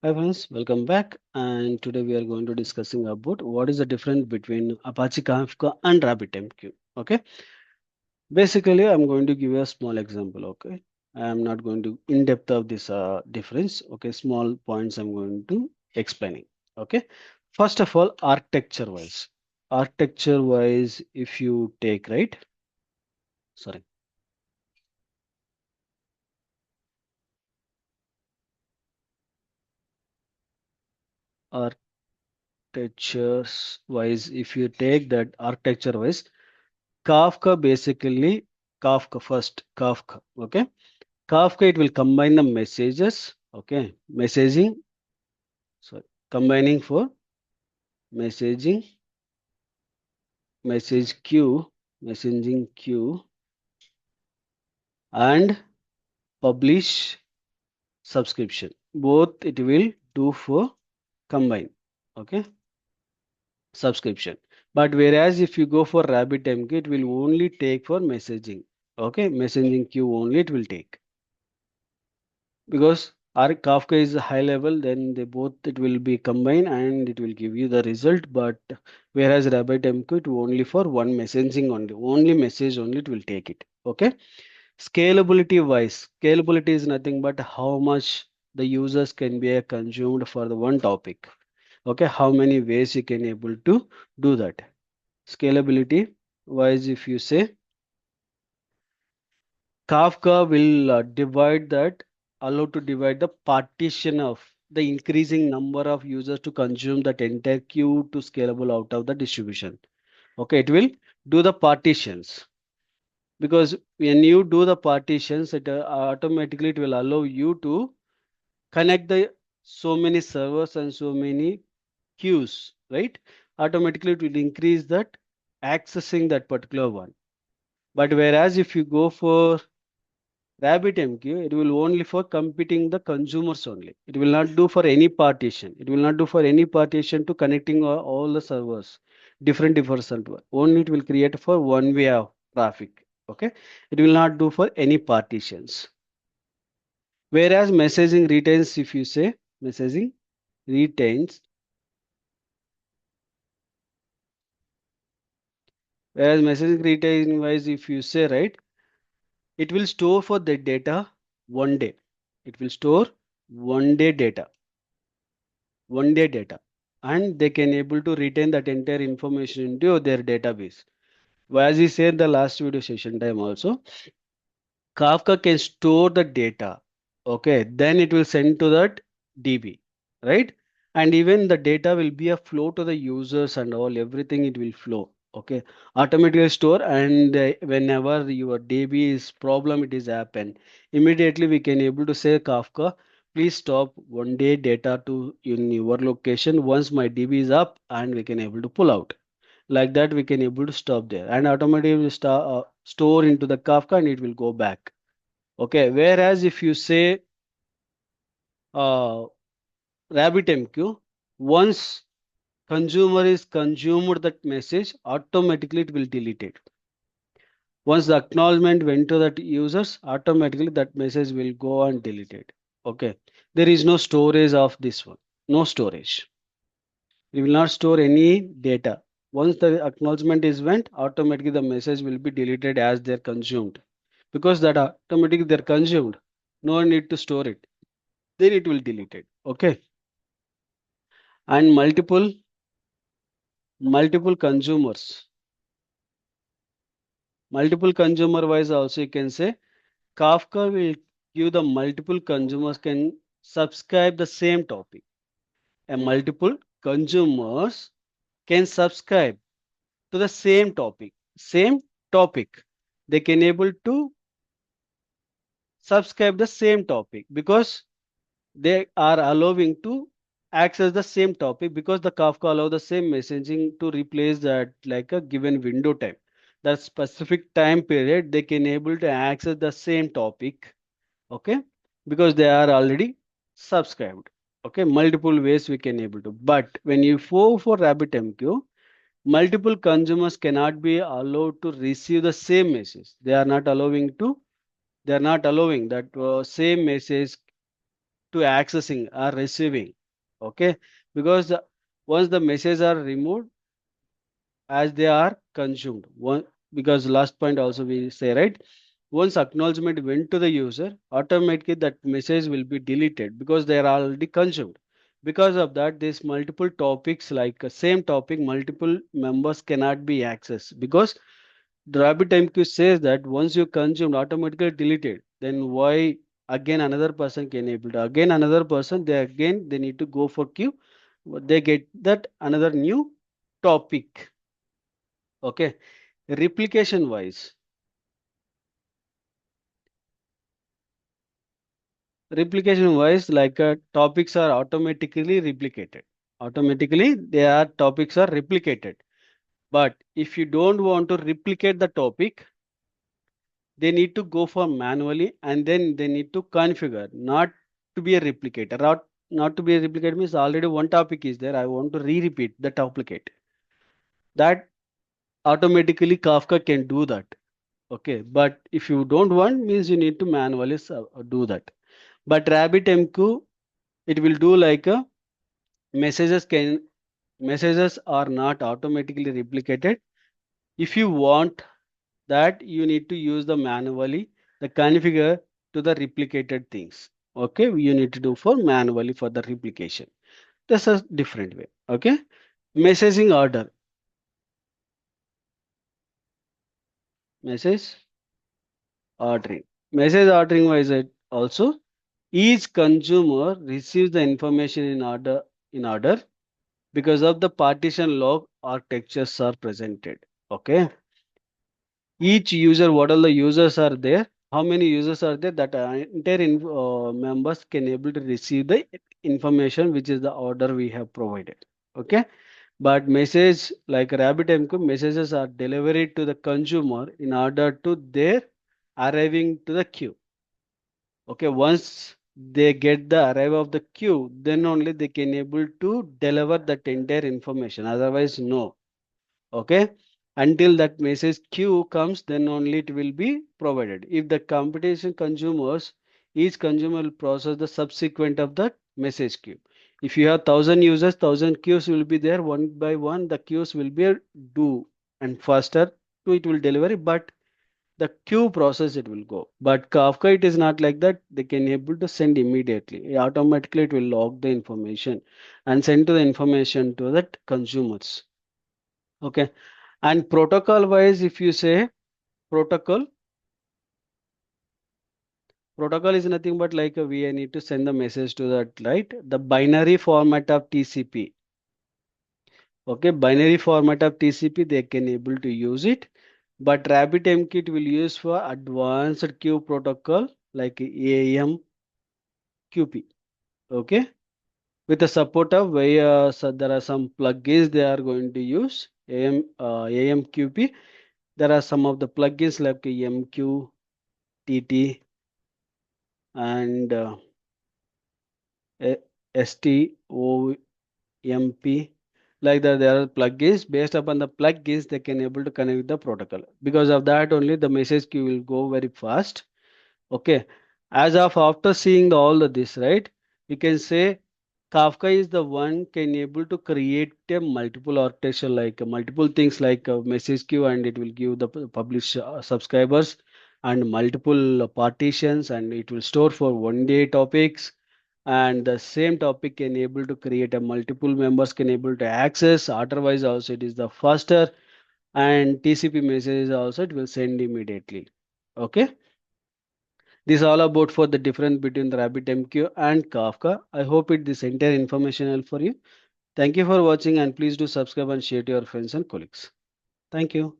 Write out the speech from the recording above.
Hi friends, welcome back. And today we are going to discussing about what is the difference between Apache Kafka and RabbitMQ. Okay, basically I'm going to give you a small example. Okay, I am not going to in depth of this difference. Okay, small points I'm going to explaining. Okay, first of all, architecture wise, if you take right, sorry, architectures wise, if you take that architecture wise. Kafka basically Kafka first Kafka. Okay, Kafka it will combine the messages. Okay, messaging. Sorry, combining for messaging, message queue, messaging queue, and publish subscription. Both it will do for combine. Okay, subscription. But whereas if you go for RabbitMQ, it will only take for messaging. Okay, messaging queue only it will take. Because our Kafka is high level, then they both it will be combined and it will give you the result. But whereas RabbitMQ it only for one messaging only message only it will take it. Okay. Scalability wise, scalability is nothing but how much the users can be consumed for the one topic. Okay, how many ways you can able to do that. Scalability wise, if you say Kafka will allow to divide the partition of the increasing number of users to consume that entire queue to scalable out of the distribution. Okay, it will do the partitions because when you do the partitions, it automatically it will allow you to connect the so many servers and so many queues, right? Automatically it will increase that accessing that particular one. But whereas if you go for RabbitMQ, it will only for computing the consumers only. It will not do for any partition. It will not do for any partition to connecting all the servers, different server. Only it will create for one way of traffic. Okay, it will not do for any partitions. Whereas messaging retains, if you say messaging retains, whereas messaging retain wise, if you say right, it will store for the data one day. It will store one day data one-day data, and they can able to retain that entire information into their database. As we said the last video session time also, Kafka can store the data. Okay, then it will send to that DB, right? And even the data will be a flow to the users and all everything it will flow. Okay, automatically store and whenever your DB is problem it is happen immediately we can able to say Kafka, please stop one day data to in your location once my DB is up and we can able to pull out like that we can able to stop there and automatically store into the Kafka and it will go back. Okay, whereas if you say uh, RabbitMQ, once consumer is consumed that message, automatically it will delete it. Once the acknowledgement went to that users, automatically that message will go and delete it. Okay, there is no storage of this one, no storage. We will not store any data. Once the acknowledgement is went, automatically the message will be deleted as they're consumed. Because that automatically they're consumed, no need to store it. Then it will delete it. Okay. And multiple consumers. Multiple consumer wise also you can say Kafka will give the multiple consumers can subscribe the same topic. And multiple consumers can subscribe to the same topic. Same topic. They can able to subscribe the same topic because they are allowing to access the same topic because the Kafka allow the same messaging to replace that like a given window time. That specific time period they can able to access the same topic. Okay, because they are already subscribed. Okay, multiple ways we can able to. But when you go for RabbitMQ, multiple consumers cannot be allowed to receive the same message. They are not allowing to. They are not allowing that same message to accessing or receiving. Okay, because once the messages are removed as they are consumed. One, because last point also we say, right, once acknowledgement went to the user, automatically that message will be deleted because they are already consumed. Because of that, this multiple topics like same topic, multiple members cannot be accessed because the RabbitMQ says that once you consumed, automatically deleted. Then why again another person can able to again another person they need to go for queue. They get that another new topic. Okay, replication wise, like topics are automatically replicated. Automatically, their topics are replicated. But if you don't want to replicate the topic, they need to go for manually and then they need to configure not to be a replicator. Not to be a replicator means already one topic is there. I want to re-repeat the duplicate. That automatically Kafka can do that. Okay, but if you don't want, means you need to manually do that. But RabbitMQ, it will do like a messages can messages are not automatically replicated. If you want that, you need to use the manually the configure to the replicated things. Okay, you need to do for manually for the replication. That's a different way. Okay, messaging order, message ordering, message ordering wise it also each consumer receives the information in order because of the partition log architectures are presented. Okay, each user, what all the users are there, how many users are there, that entire members can able to receive the information which is the order we have provided. Okay, but message like RabbitMQ messages are delivered to the consumer in order to their arriving to the queue. Okay, once they get the arrival of the queue, then only they can able to deliver that entire information. Otherwise, no. Okay, until that message queue comes, then only it will be provided. If the competition consumers, each consumer will process the subsequent of the message queue. If you have 1,000 users, 1,000 queues will be there one by one. The queues will be do and faster to it will deliver, but the queue process it will go. But Kafka it is not like that. They can able to send immediately. Automatically it will log the information and send to the information to the consumers. Okay, and protocol wise, if you say protocol, protocol is nothing but like we need to send the message to that, right? The binary format of TCP. Okay, binary format of TCP, they can able to use it. But RabbitMQ will use for advanced queue protocol like AMQP. Okay, with the support of where so there are some plugins they are going to use AMQP. There are some of the plugins like MQTT and STOMP. Like that, there are plugins. Based upon the plugins, they can able to connect with the protocol. Because of that, only the message queue will go very fast. Okay, as of after seeing all of this, right, we can say Kafka is the one can able to create a multiple architecture like multiple things like a message queue, and it will give the publish subscribers and multiple partitions, and it will store for one day topics, and the same topic can able to create a multiple members can able to access. Otherwise also it is the faster, and TCP messages also it will send immediately. Okay, this is all about for the difference between the RabbitMQ and Kafka. I hope it this entire information helpful for you. Thank you for watching and please do subscribe and share to your friends and colleagues. Thank you.